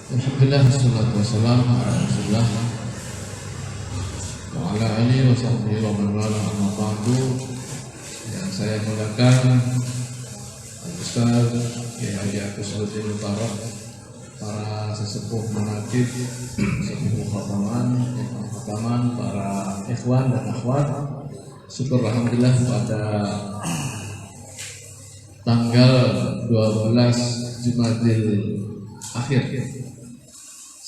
Alhamdulillah, wassalatu wassalamu ala Rasulillah wa ala alihi wa sahbihi wa man wala, amma ba'du. Yang saya muliakan Ustaz Kiai Haji Agus Rutin Mubarak, para sesepuh manaqib, sesepuh khataman, para ikhwan dan akhwat. Syukur alhamdulillah pada tanggal 12 Jumadil Akhir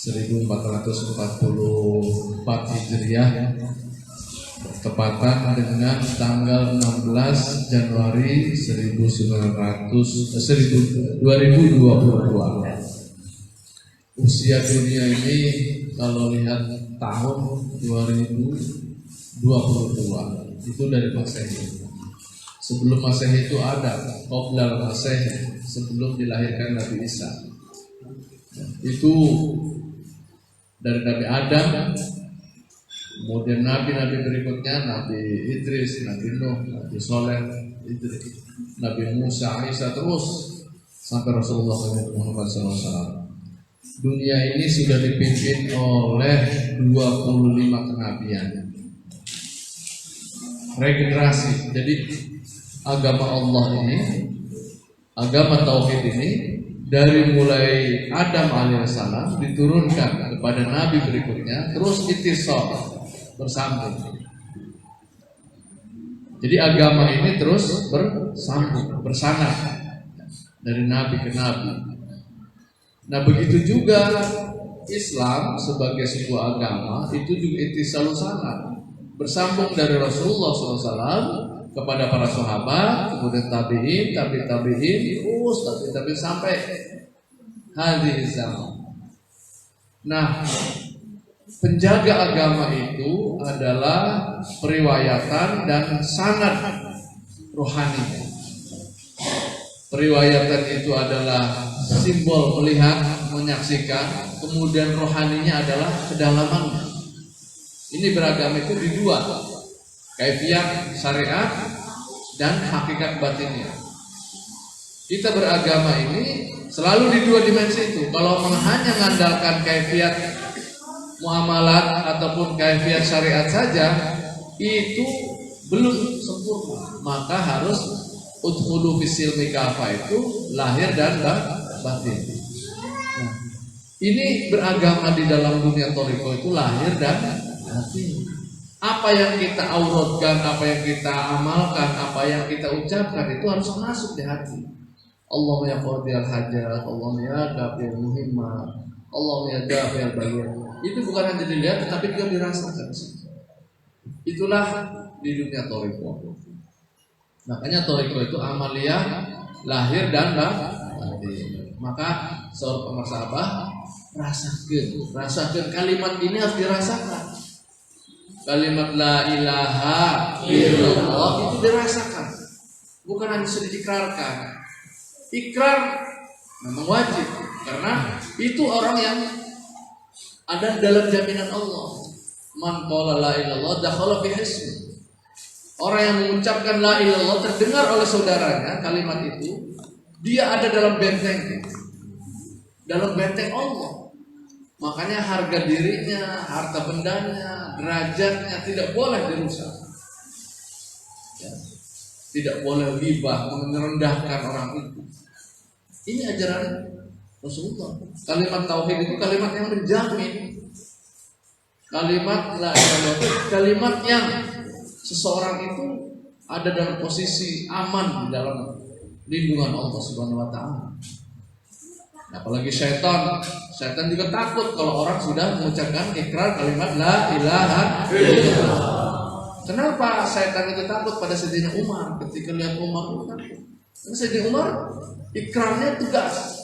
1444 Hijriah bertepatan dengan tanggal 16 Januari 2022. Usia dunia ini kalau lihat tahun 2022 itu dari Masehi. Sebelum Masehi itu ada qoblal Masehi, sebelum dilahirkan Nabi Isa. Itu dari Nabi Adam, kemudian Nabi-Nabi berikutnya, Nabi Idris, Nabi Nuh, Nabi Soleh, Nabi Musa, Isa, terus sampai Rasulullah Muhammad SAW. Dunia ini sudah dipimpin oleh 25 kenabian, regenerasi. Jadi agama Allah ini, agama Tauhid ini, dari mulai Adam alaihissalam diturunkan kepada Nabi berikutnya, terus ittisal, bersambung. Jadi agama ini terus bersambung, bersanad dari Nabi ke Nabi. Nah begitu juga Islam sebagai sebuah agama itu juga ittisal sanad, bersambung dari Rasulullah SAW kepada para sahabat, kemudian tabi'in, terus tabi'in sampai hadhihi zaman. Nah, penjaga agama itu adalah periwayatan dan sanad rohani. Periwayatan itu adalah simbol melihat, menyaksikan, kemudian rohaninya adalah kedalamannya. Ini beragama itu di dua, kaifiat syariat dan hakikat batinnya. Kita beragama ini selalu di dua dimensi itu. Kalau hanya mengandalkan kaifiat muamalat ataupun kaifiat syariat saja, itu belum sempurna. Maka harus udkhulu fisilmi kafa, itu lahir dan batin. Nah, ini beragama di dalam dunia thariqah itu lahir dan batin. Apa yang kita auratkan, apa yang kita amalkan, apa yang kita ucapkan itu harus masuk di hati. Allahumma ya qadiyal hajat, Allahumma ya dafil muhimmat, Allahumma ya dafil baliyat. Itu bukan hanya dilihat tetapi juga dirasakan. Itulah di dunia thariqah. Makanya thariqah itu amaliyah lahir dan batin. Maka seorang pemasabah rasakan kalimat ini harus dirasakan. Kalimat la ilaha illallah itu dirasakan, bukan hanya bisa diikrarkan. Ikrar memang wajib, karena itu orang yang ada dalam jaminan Allah. Man qala la ilallah dakhala fi hisni. Orang yang mengucapkan la ilallah terdengar oleh saudaranya kalimat itu, dia ada dalam benteng Allah. Makanya harga dirinya, harta bendanya, derajatnya tidak boleh dirusak. Ya. Tidak boleh ghibah, merendahkan orang itu. Ini ajaran Rasulullah. Kalimat tauhid itu kalimat yang menjamin. Kalimat la ilaha illallah, kalimat yang seseorang itu ada dalam posisi aman di dalam lindungan Allah Subhanahu wa taala. Apalagi syaitan juga takut kalau orang sudah mengucapkan ikrar kalimat la ilaha illallah. Kenapa syaitan itu takut pada Sayyidina Umar? Ketika lihat Umar itu takut. Karena Sayyidina Umar ikrarnya tegas,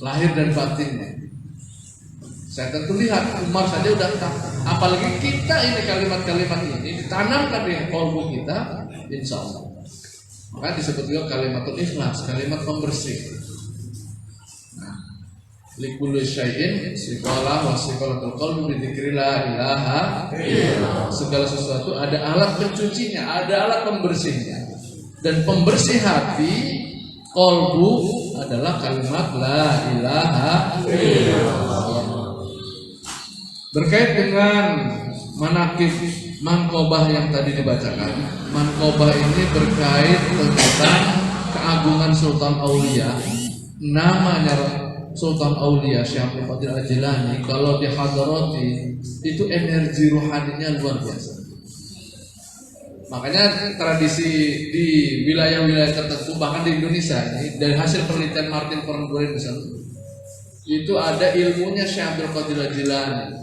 lahir dan batinnya. Syaitan itu lihat Umar saja udah takut. Apalagi kita ini kalimat-kalimat ini ditanamkan di kalbu kita, insya Allah. Maka disebut juga kalimatul ikhlas, kalimat pembersih. Likulli syai'in siqalah wa siqalatul qalbi bi dzikri la ilaha illallah. Segala sesuatu ada alat pencucinya, ada alat pembersihnya. Dan pembersih hati, qalbu adalah kalimat la ilaha illallah. Berkait dengan manaqib manqobah yang tadi dibacakan, manqobah ini berkait tentang keagungan Sultan Aulia. Namanya Sultan Aulia Syekh Abdul Qadir Al-Jilani, kalau di hadarati itu energi rohaninya luar biasa. Makanya tradisi di wilayah-wilayah tertentu, bahkan di Indonesia ini, dari hasil penelitian Martin Korngorin misalnya, itu ada ilmunya Syekh Abdul Qadir Al-Jilani.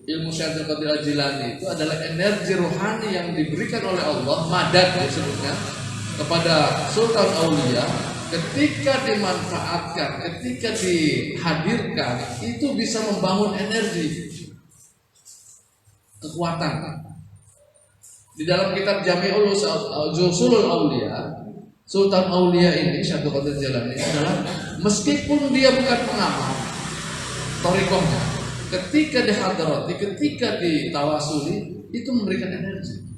Ilmu Syekh Abdul Qadir Al-Jilani itu adalah energi rohani yang diberikan oleh Allah, madad disebutnya, kepada Sultan Aulia. Ketika dimanfaatkan, ketika dihadirkan, itu bisa membangun energi, kekuatan. Di dalam kitab Jami'ul Usulul Aulia, Sultan Aulia ini Syekh Abdul Qadir Jilani adalah, meskipun dia bukan pengamal thariqahnya, ketika dihadarati, ketika ditawasuli, itu memberikan energi.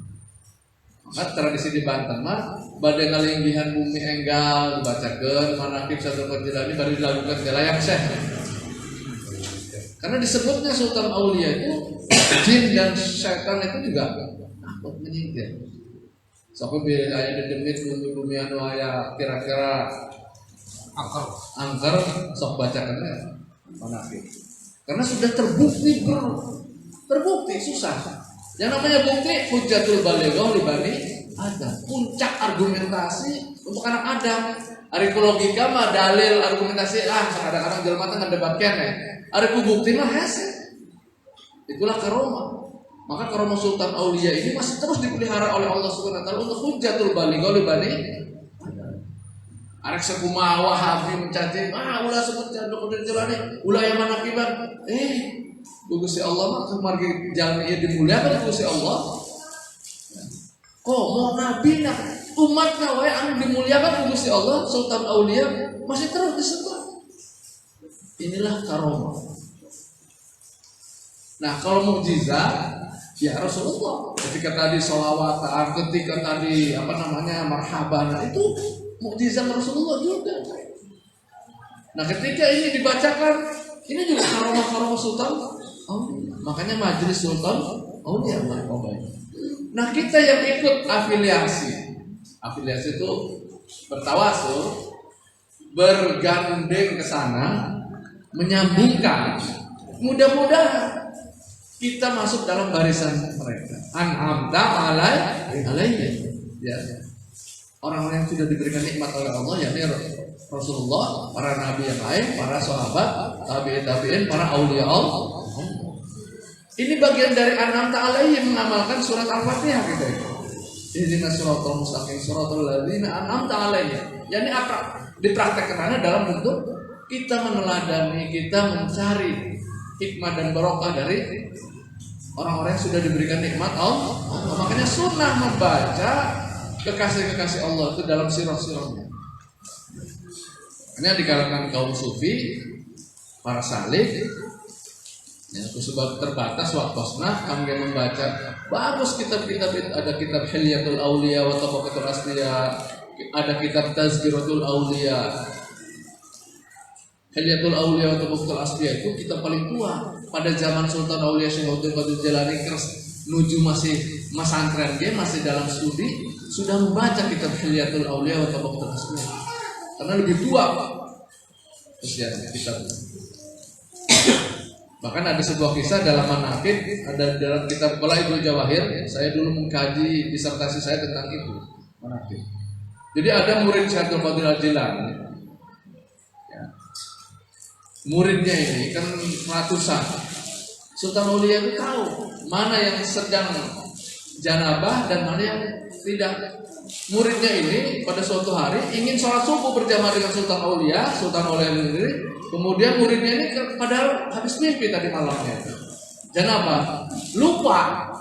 Maka tradisi di Banten mah badai ngalinggihan bumi enggal dibacakeun manaqib Syekh Abdul Qadir Jilani baru dilakukan ke layak Syekh. Karena disebutnya Sultan Aulia itu jin dan setan itu juga takut menyingkir. Sampai aya dedemit bumi-bumi anu aya kira-kira angker sok bacakeun manaqib. Karena sudah terbukti susah. Yang namanya bukti hujjatul balighah li bani Adam. Puncak argumentasi untuk anak Adam. Ari logika mah dalil argumentasi kadang-kadang jelema teh ngedebat keneh. Ari ku bukti mah hese. Itulah karomah. Maka karomah Sultan Aulia ini masih terus dipelihara oleh Allah Subhanahu wa taala untuk hujjatul balighah li bani Adam. Arek sakumaha Wahabi mencaci, ulah seperti Abdul Qadir Jilani, ulah yang manaqiban. Gusti Allah mah kemargi jalmi ieu dimuliakeun Gusti Allah. Kok mau nabi na umatna wae anu dimuliakan Gusti Allah, Sultan Aulia masih terus disembah. Inilah karomah. Nah, kalau mukjizat ya Rasulullah ketika tadi sholawatan, ketika tadi marhaban, itu mukjizat Rasulullah juga. Nah, ketika ini dibacakan, ini juga karomah Sultan Aulia. Makanya majelis Sultan Aulia marhaba. Nah, kita yang ikut afiliasi itu bertawasul, bergandeng ke sana, menyambungkan. Mudah-mudahan kita masuk dalam barisan mereka. An'amta alaihim. Ya. Orang-orang yang sudah diberikan nikmat oleh Allah, yakni Rasulullah, para nabi yang lain, para sahabat, tabi'in, para aulia Allah. Ini bagian dari an'amta alaihim, mengamalkan surat Al-Fatihah kita itu. Ihdinas siratal mustaqim siratal ladzina an'amta alaihim. Yani apa? Dipraktekkan dalam bentuk kita meneladani, kita mencari hikmah dan barokah dari orang-orang yang sudah diberikan nikmat Allah. Makanya sunnah membaca kekasih-kekasih Allah itu dalam sirah-sirahnya. Hanya di kalangan kaum sufi, para salik, ya, sebab terbatas waktosna kami membaca bagus kitab-kitab itu. Ada kitab Hilyatul Aulia wa Tabaqatul Asliya, ada kitab Tazkiratul Aulia. Hilyatul Aulia wa Tabaqatul Asliya itu kitab paling tua pada zaman Sultan Aulia Syekh Abdul Qadir Jilani menuju masih masantren, dia masih dalam studi, sudah membaca kitab Hilyatul Aulia wa Tabaqatul Asliya karena lebih tua usianya kitabnya. Bahkan ada sebuah kisah dalam manaqib, ada dalam kitab Balaidul Jawahir. Saya dulu mengkaji disertasi saya tentang itu, manaqib. Jadi ada murid Syekh Abdul Qadir Al-Jilani. Ya. Muridnya ini kan ratusan. Sultan Aulia itu tahu mana yang sedang janabah dan mana yang tidak. Muridnya ini pada suatu hari ingin sholat subuh berjamaah dengan Sultan Aulia sendiri. Kemudian muridnya ini padahal habis mimpi tadi malamnya, janabah, lupa.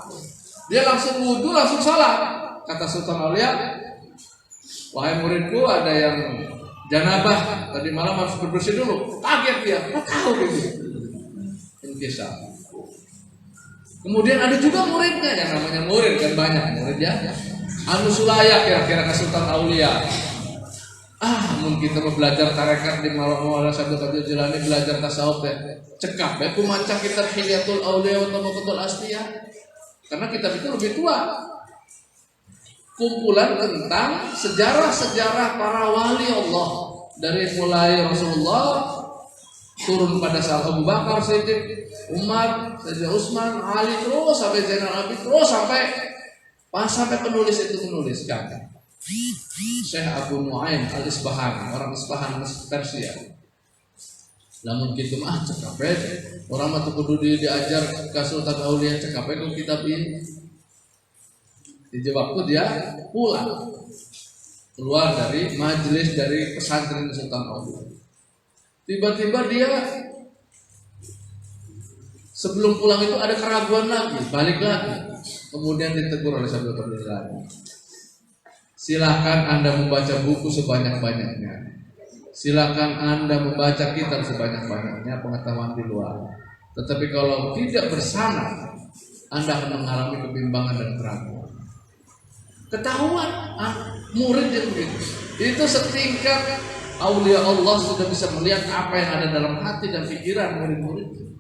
Dia langsung wudu, langsung sholat. Kata Sultan Aulia, wahai muridku, ada yang janabah tadi malam harus berbersih dulu. Kaget dia, nggak tahu gitu. Inkisah. Kemudian ada juga muridnya, yang namanya murid kan banyak murid ya. Anu Sulaya kira-kira ke Sultan Aulia. Mun kita mau belajar tarekat di Maulana Syekh Abdul Jilani, belajar tasawuf cekap ku maca kitab Hilyatul Auliya wa Tabaqatul Asfiyah. Karena kitab itu lebih tua. Kumpulan tentang sejarah-sejarah para wali Allah dari mulai Rasulullah turun pada saat Abu Bakar, Siddiq, Umar, Sayyidina Utsman, Ali, terus sampai Zainal Abidin, terus sampai penulis itu menuliskan. Syekh Abu Nu'aim Al-Isbahan, orang Isbahan Persia. Namun gitu mah cekap orang mah kudu diajar ke Sultan Aulia cekap ku kitab ini. Di waktu dia pulang keluar dari majelis dari pesantren Sultan Aulia. Tiba-tiba dia sebelum pulang itu ada keraguan lagi, balik lagi. Kemudian ditegur oleh Syekh Abdul Jilani. Silakan Anda membaca buku sebanyak-banyaknya. Silakan Anda membaca kitab sebanyak-banyaknya, pengetahuan di luar. Tetapi kalau tidak bersama, Anda akan mengalami kebimbangan dan keraguan. Ketahuan murid yang begitu. Itu setingkat aulia Allah sudah bisa melihat apa yang ada dalam hati dan pikiran murid-murid.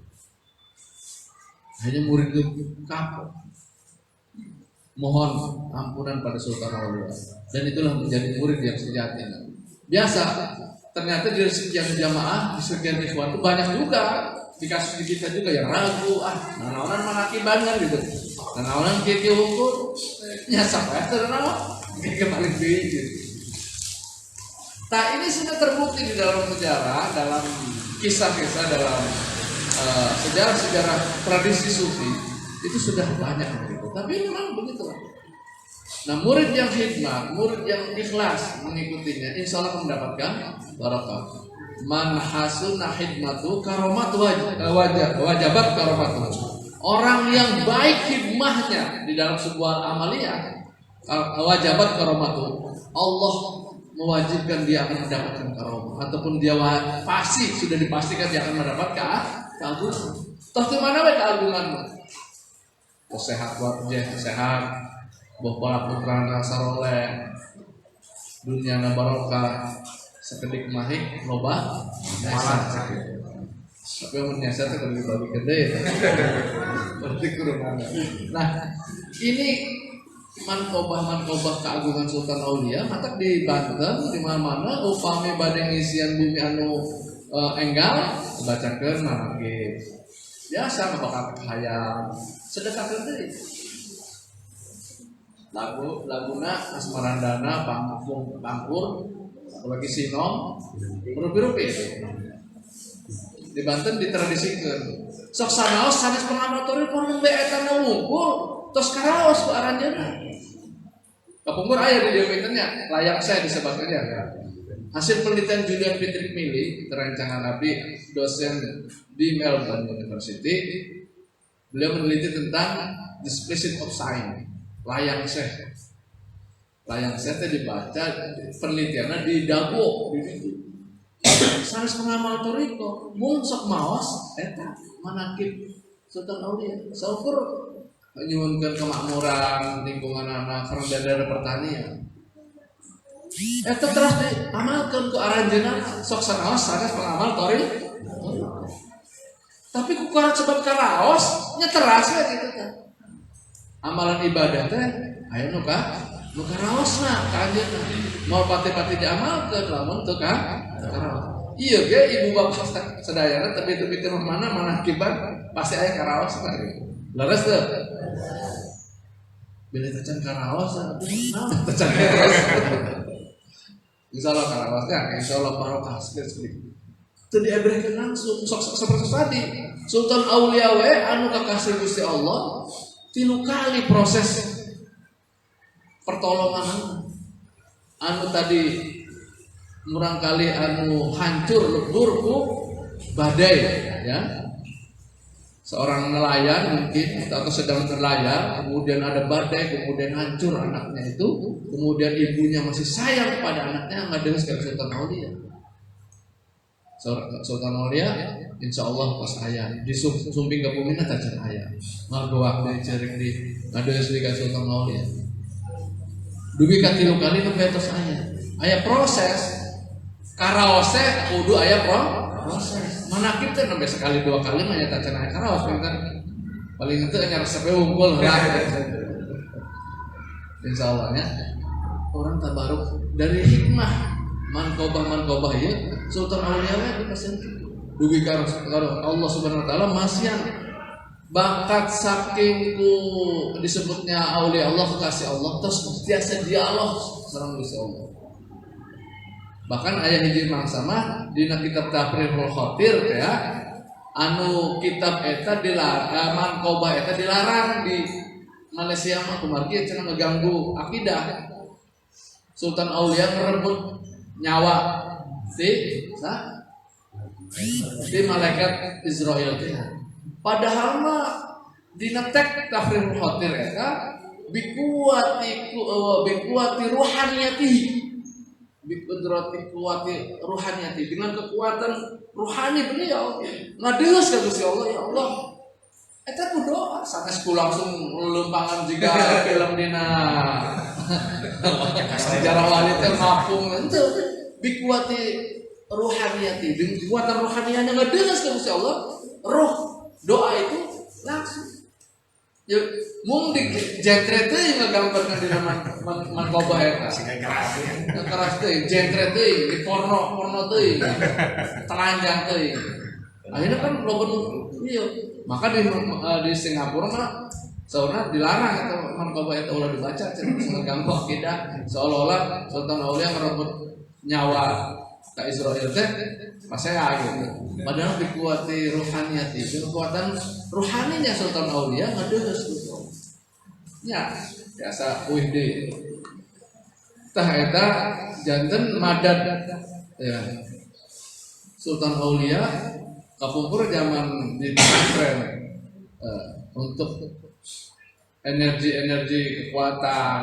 Hanya murid itu kapok. Mohon ampunan pada Sultan Aulia. Dan itulah menjadi murid yang sejati. Biasa, ternyata dari sekian jamaah, di sekian ikhwan itu banyak juga di kasus kita juga yang ragu, nanaonan manakiban gitu. Nanaonan kiki hukum, nyasap ya ternaon, kiki balik gitu. Nah ini sudah terbukti di dalam sejarah, dalam kisah-kisah, dalam sejarah-sejarah tradisi sufi itu sudah banyak begitu. Tapi memang begitulah. Nah murid yang khidmat, murid yang ikhlas mengikutinya, insya Allah akan mendapatkan barakah. Man hasuna khidmatu karomat wajabat karomatu. Orang yang baik khidmahnya di dalam sebuah amaliyah, wajabat karomatu, Allah mewajibkan dia akan mendapatkan karomah, ataupun dia pasti sudah dipastikan dia akan mendapatkan keagungan. Toh di mana keagunganmu? Sehat buat sehat, pola putra rasa roleh, dunia barokah, sekedik mahik loba dasar. Tapi yang menyasar itu lebih bagi gede, berarti kurungan. Nah ini mankobah keagungan Sultan Aulia, maka di Banten di mana-mana upami badai ngisian bumi anu enggal, bacakeun manakib. Biasa bakal hayam sedekah deui. Laguna asmarandana pangkur apalagi sinom rupi-rupi. Di Banten ditradisikeun. Sok sanaos sanes pengamatori pun nembe eta wungkul tos karaos ku aranjeunna. Kapungkur aya di dieu pintennya, layak saya disebutnya. Hasil penelitian Julian Patrick Milley, terancangan Nabi, dosen di Melbourne University, beliau meneliti tentang displacement of sign, layang seh. Layang seh itu dibaca penelitiannya di Dago, di situ. Sanes pengamal toriko, mung sok maos, eta manakib Sultan Aulia. Saukur nyuwunkeun kemakmuran lingkungan anak karena ada pertanian. Eta terus diamalkan ke aranjeunna sok sanaos sanes pengamal tori. Tapi ku kuat sebab karaos nya teras we kitu teh. Amalan ibadah teh aya nu karaosna ka anjeunna. Moal pati-pati diamalkeun lamun teu ka karaos. Ieu ge ibu bapak sadayana tepi-tepi teh mana akibat pasti aya karaosna gitu. Leres teu? Bila tacan karaos naon tacan karaos. Insyaallah karawasnya, insyaallah barokah sekali. Teu diabrekeun langsung seperti tadi. Sultan Aulia we anu kakasih Gusti Allah 3 kali proses pertolongan anu tadi murang kali anu hancur lebur ku badai ya. Seorang nelayan mungkin atau sedang berlayar, kemudian ada badai, kemudian hancur anaknya itu, kemudian ibunya masih sayang kepada anaknya, nggak dengar sekali Sultan Aulia. Sultan Aulia, insya Allah pas ayah di sumping ke bumi nanti tajan ayah, margo waktu cerik di ada sedikit Sultan Aulia. Dugi kan 3 kali ke betos ayah proses karaose kudu aya proses. Manakib teh nembe sekali dua kali mah nyata cenah karaos pinter. Paling itu hanya resep unggul lah. Insyaallah ya. Orang tabaruk dari hikmah mankobah ya Sultan Aulia we dipasieun dugi ka Allah Subhanahu wa taala masian bakat saking ku disebutnya aulia Allah kekasih Allah terus biasa dialog sareng Gusti Allah. Bahkan aya hiji mangsa mah dina kitab Tafsirul Khatir ya anu kitab eta dilarang mankobah eta dilarang di Malaysia mah kumargi cenah ngeganggu akidah. Sultan Aulia merebut nyawa si malaikat Israel teh. Padahal mah dina tek Tafsirul Khatir eta bikuati ruhaniyati ruhaniyati dengan kekuatan ruhani beliau ngadeus ka Gusti Allah ya Allah eta ku doa sanes ku langsung lempangan juga film dina sejarah wali teh ngapung henteu bikuati ruhaniyati dengan kekuatan ruhaniyahnya ngadeus ka Gusti Allah roh doa itu langsung ya mung di jentre teh ngagambarkeun dina mankobah eta keras teh jentre teh di porno teh telanjang teh akhirnya kan loba iya maka di Singapura mah saurna dilarang eta mankobah eta ulah dibaca cenah ngaganggu akidah seolah-olah Sultan Aulia merebut nyawa ka Israel teh masaya gitu. Padahal dikuati ruhaniyati, kekuatan ruhaninya Sultan Aulia ngadeus gitu. Ya, biasa UID. Tah eta janten madad ya. Sultan Aulia kapungkur zaman di pesantren untuk energi kekuatan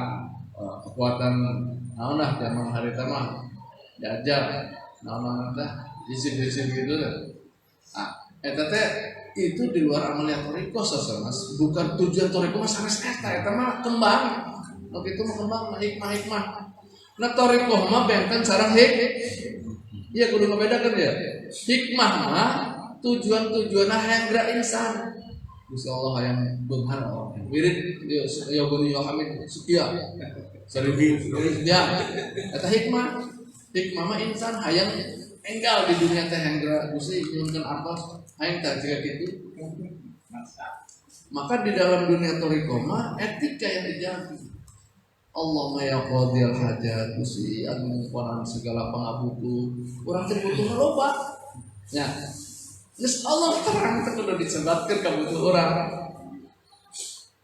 naon lah zaman harita mah diajar naon tah izin gitu kan. Eta teh itu di luar amalia toriko Mas. Bukan tujuan toriko mah sanes eta mah kembang. Waktu itu mah kembang hikmah. Nah toriko mah benten sareng iya kudu ngabedakeun ya. Hikmah mah tujuan-tujuanna hayang insan. Gusti Allah hayang beunghar wirid ya guni Hamid Sukiya. Seribu ya. Eta hikmah mah insan hayang enggal di dunia teh hanggra Gusti nyunkeun artos hayang teh jiga kitu. Maka di dalam dunia toriko mah etika yang dijaga. Allahumma ya qadhil hajat Gusti anu ngumpulkeun segala pangabutuh. Urang teh butuh loba. Ya. Geus Allah terang teh kudu disebatkeun ka butuh urang.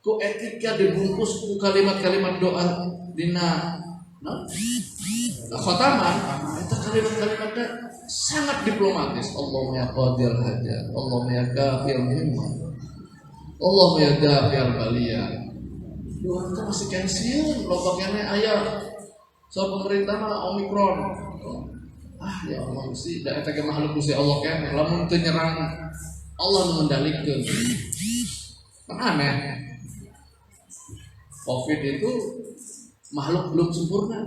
Ku etika dibungkus ku kalimat-kalimat doa dina khotaman itu kalimat-kalimatnya sangat diplomatis. Allahumma ya qadhil hajat, Allahumma ya kafil muhimmah, Allahumma ya dafil baliyah. Doa itu masih kensiun loba keneh aya so pemerintah mah Omikron. Ya Allah Gusti da eta ge makhluk Gusti Allah keneh lamun teu nyerang Allah nu mengendalikeun. Aneh. Covid itu makhluk belum sempurna.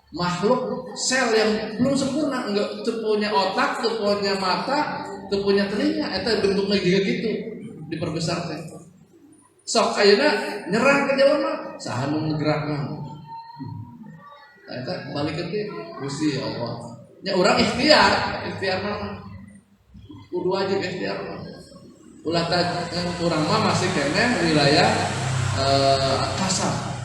Makhluk sel yang belum sempurna, enggak punya otak, punya mata, punya telinga, eta bentuknya juga gitu diperbesar teh. Sok ayeuna nyerang ke jalan mah saha nu nggerakna. Eta balikeun teh Gusti Allah. Nya urang ikhtiar mah kudu wajib ikhtiar mah. Ulah urang mah masih keneh wilayah kasar.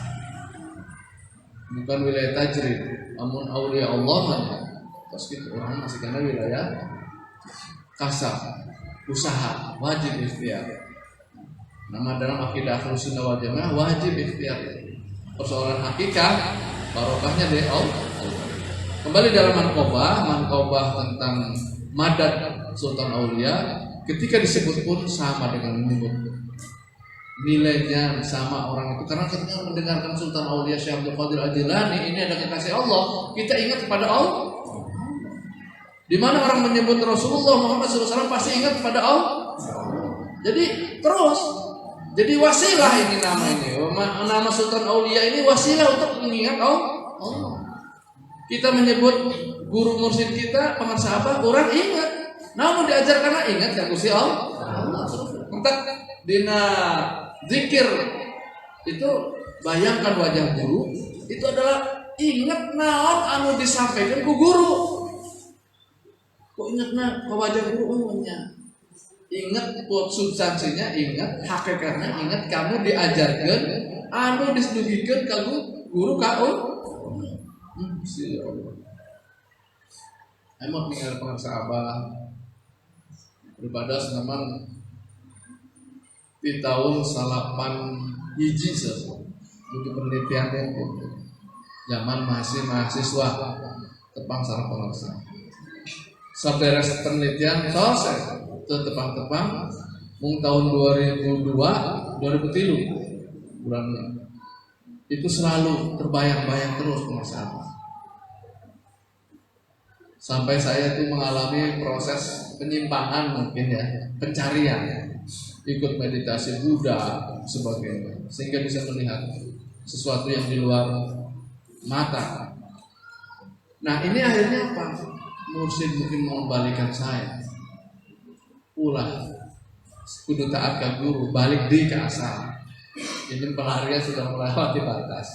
Bukan wilayah tajrid, namun aulia Allah mah terus gitu orang masih kena wilayah kasar, usaha wajib ikhtiar. Nama dalam akidah Ahlussunnah wal Jamaah wajib ikhtiar. Persoalan hakikat barokahnya dari Allah. Kembali dalam mankobah tentang madad Sultan Aulia ketika disebut pun sama dengan menyebut nilainya sama orang itu karena ketika mendengarkan Sultan Aulia Syekh Abdul Qadir Al-Jilani ini ada kekasih Allah kita ingat kepada Allah. Di mana orang menyebut Rasulullah Muhammad SAW pasti ingat kepada Allah. Jadi terus jadi wasilah ini nama Sultan Aulia ini wasilah untuk mengingat Allah. Kita menyebut guru mursyid kita, pengarsa apa, orang ingat. Namun diajar karena ingat ya Gusti Allah. Entar dina zikir itu bayangkan wajah guru itu adalah ingat naon anu disampaikan ku guru. Kok ingatna ke wajah guru umumnya? Ingat buat substansinya, ingat hakikatnya, ingat kamu diajarkan anu disdugikan ke guru kau. Emang tinggal pengarsa abah daripada senaman di tahun 8 hiji untuk penelitian zaman masih mahasiswa tepang sarang pengarsa. Saberes penelitian selesai tepang-tepang mung tahun 2002 2003 bulan itu selalu terbayang-bayang terus pengarsa abah. Sampai saya tuh mengalami proses penyimpangan mungkin ya, pencarian, ikut meditasi Buddha sebagainya, sehingga bisa melihat sesuatu yang di luar mata. Nah ini akhirnya apa? Mursyid mungkin mengembalikan saya, ulah, kudu taat ke guru, balik di ke asal. Ini pelarian sudah melewati batas.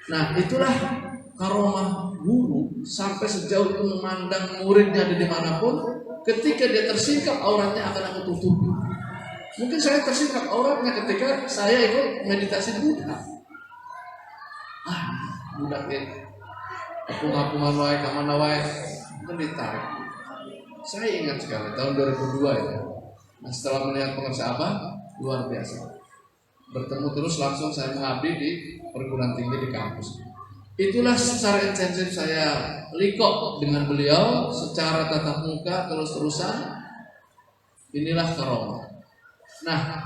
Nah itulah karomah guru sampai sejauh itu memandang muridnya ada dimanapun, ketika dia tersingkap auratnya akan aku tutupi. Mungkin saya tersingkap auratnya ketika saya ikut meditasi Buddha. Budak ini, aku ngapungan wae kamana wae, kan ditarik. Saya ingat sekali tahun 2002 ya. Nah setelah melihat pengarsa abah luar biasa, bertemu terus langsung saya mengabdi di perguruan tinggi di kampus. Itulah secara intensif saya likok dengan beliau secara tatap muka terus-terusan. Inilah karomah. Nah,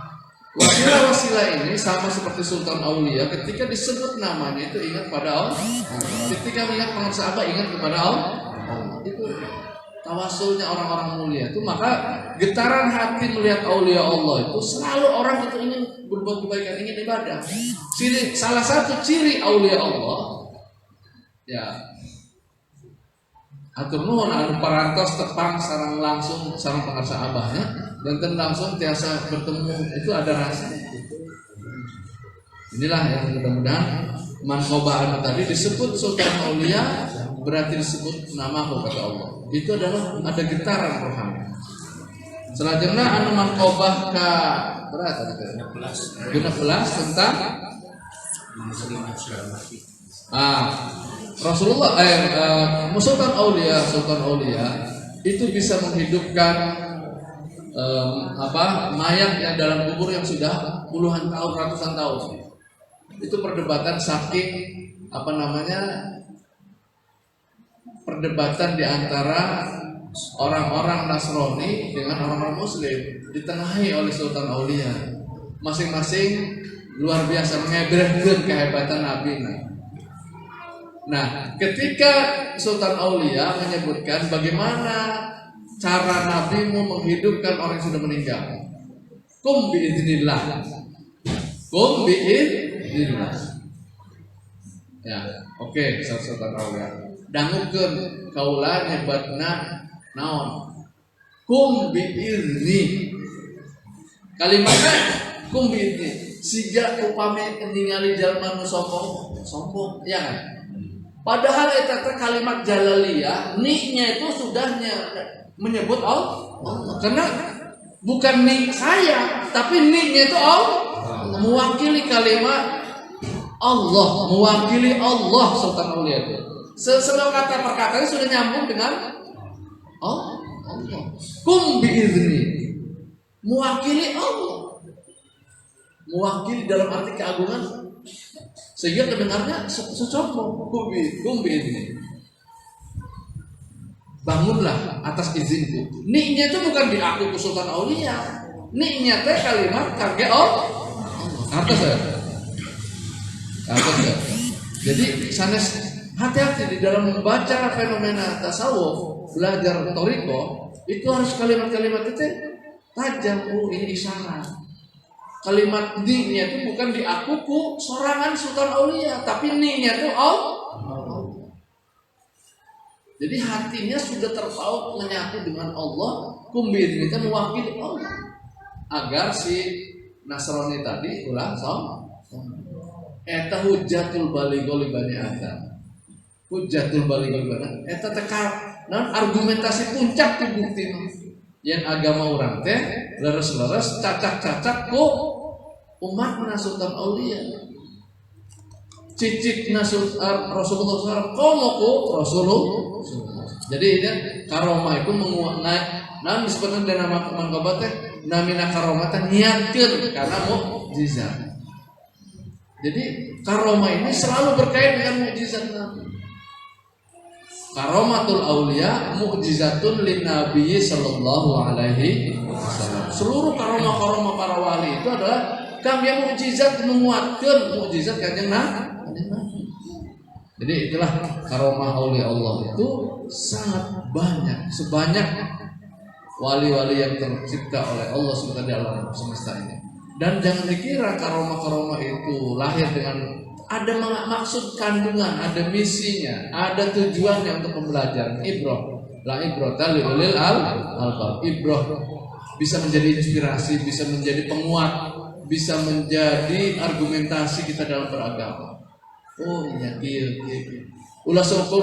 wasilah-wasilah ini sama seperti Sultan Aulia, ketika disebut namanya itu ingat pada Allah. Ketika melihat pengarsa abah ingat kepada Allah. Itu tawasulnya orang-orang mulia itu. Maka getaran hati melihat aulia Allah itu selalu orang itu ingin berbuat kebaikan, ingin ibadah. Salah satu ciri aulia Allah ya atur nuhun anu parantos tepang sareng langsung sareng pengarsa abahnya dan langsung tiasa bertemu itu ada rasa. Inilah yang mudah-mudahan manqobah anu tadi disebut Sultan Aulia berarti disebut nama kata Allah. Itu adalah ada getaran rohani. Selanjutnya anu manqobah ka berapa tadi? 16 tentang Rasulullah Sultan Aulia itu bisa menghidupkan mayat yang dalam kubur yang sudah puluhan tahun, ratusan tahun. Itu perdebatan saking perdebatan di antara orang-orang Nasrani dengan orang-orang Muslim, ditengahi oleh Sultan Aulia. Masing-masing luar biasa mengebrehkeun kehebatan Nabi. Nah, ketika Sultan Aulia menyebutkan bagaimana cara nabimu menghidupkan orang yang sudah meninggal, kum biidznillah, ya, oke, Sultan Aulia dangukeun kaula nyebatna naon, kum biizni, kalimatnya kum biizni, siga upami ningali jalma nu sombong, ya kan? Padahal itu kalimat jalaliyah, ni-nya itu sudah menyebut Allah. Karena bukan ni saya, tapi ni-nya itu Allah. Mewakili kalimat Allah, mewakili Allah Sultan Aulia itu. Semua kata perkataannya sudah nyambung dengan Allah. Kum biizni, mewakili Allah. Mewakili dalam arti keagungan. Sehingga kedengarnya secompong kumbi ini. Bangunlah atas izinku. Ni-nya itu bukan di aku ke Sultan Aulia. Ni-nya teh kalimat kage Allah. Atas ya. Jadi sanes hati-hati di dalam membaca fenomena tasawuf, belajar toriko, itu harus kalimat-kalimat itu tajam. Ini isyarat. Kalimat ni-nya itu bukan di aku ku sorangan Sultan Aulia, tapi ni-nya itu Allah. Jadi hatinya sudah terpaut menyatu dengan Allah, kumbir kita mewakili Allah. Agar si Nasrani tadi ulah eta hujjatul baligho li bani Adam. Hujjatul baligho li bani eta tekar non argumentasi puncak ti bukti yang agama orang teh leres-leres cacak-cacak ku umat menasutkan aulia. Cicik nasut Rasulullah SAW komoku Rasulullah. Jadi ya karomah itu menguat naik. Nah disebutkan dengan nama mangkobat teh namina karomatan niatkeun karena mukjizat. Jadi karomah ini selalu berkait dengan mukjizat Nabi. Karomatul aulia mukjizatun lin Nabi sallallahu alaihi wasallam. Seluruh karomah-karomah para wali itu adalah kami yang mukjizat menguatkan mukjizat kanjeng Nabi. Jadi itulah karomah aulia Allah itu sangat banyak, sebanyak wali-wali yang tercipta oleh Allah SWT di alam semesta ini. Dan jangan dikira karomah-karomah itu lahir dengan ada maksud kandungan, ada misinya, ada tujuannya untuk pembelajaran. Ibroh, la ibroh tali ulil albab. Ibroh bisa menjadi inspirasi, bisa menjadi penguat, bisa menjadi argumentasi kita dalam beragama. Oh iya, ulah syukur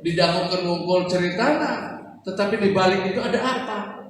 didangukeun ngumpul ceritana, tetapi di balik itu ada apa?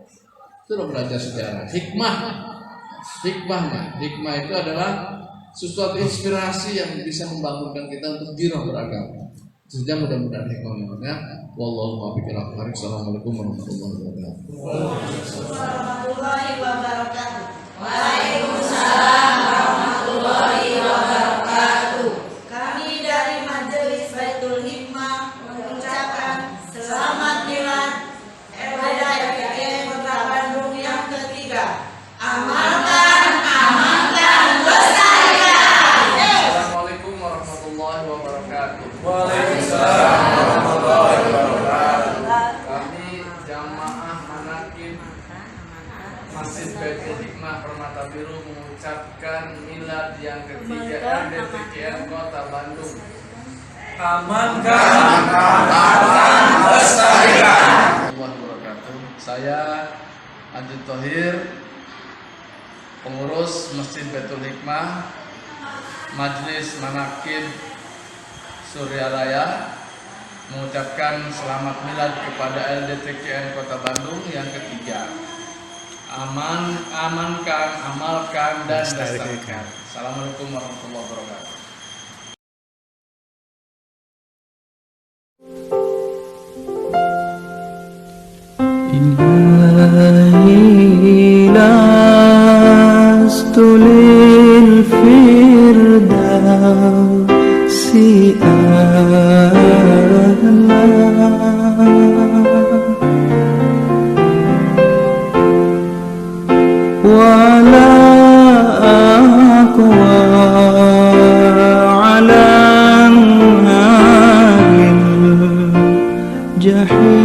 Sudah belajar sejarah, hikmahnya itu adalah sesuatu inspirasi yang bisa membangunkan kita untuk girah beragama. Sejak mudah-mudahan hikmahnya. Wallahu muwaffiq ila aqwamit. Assalamualaikum warahmatullahi wabarakatuh. Waalaikumsalam warahmatullahi wabarakatuh. Kami dari Majelis Baitul Hikmah mengucapkan selamat milad RPDAI Kota Bandung yang ketiga. Amalkan, lestarikan. Assalamualaikum warahmatullahi wabarakatuh. Waalaikumsalam warahmatullahi wabarakatuh. Kami jamaah manaqib Masjid Baitul Hikmah Permata Biru mengucapkan milad yang ketiga RDTKN Kota Bandung. Amankan, lestarikan. Saya Anjut Thohir, pengurus Masjid Baitul Hikmah Majelis Manaqib Surya Raya, mengucapkan selamat milad kepada LDTKN Kota Bandung yang ketiga. Amankan, amalkan, dan lestarikan. Assalamualaikum warahmatullahi wabarakatuh. Ilahi lastu lil firdausi wala aqwa ala jahim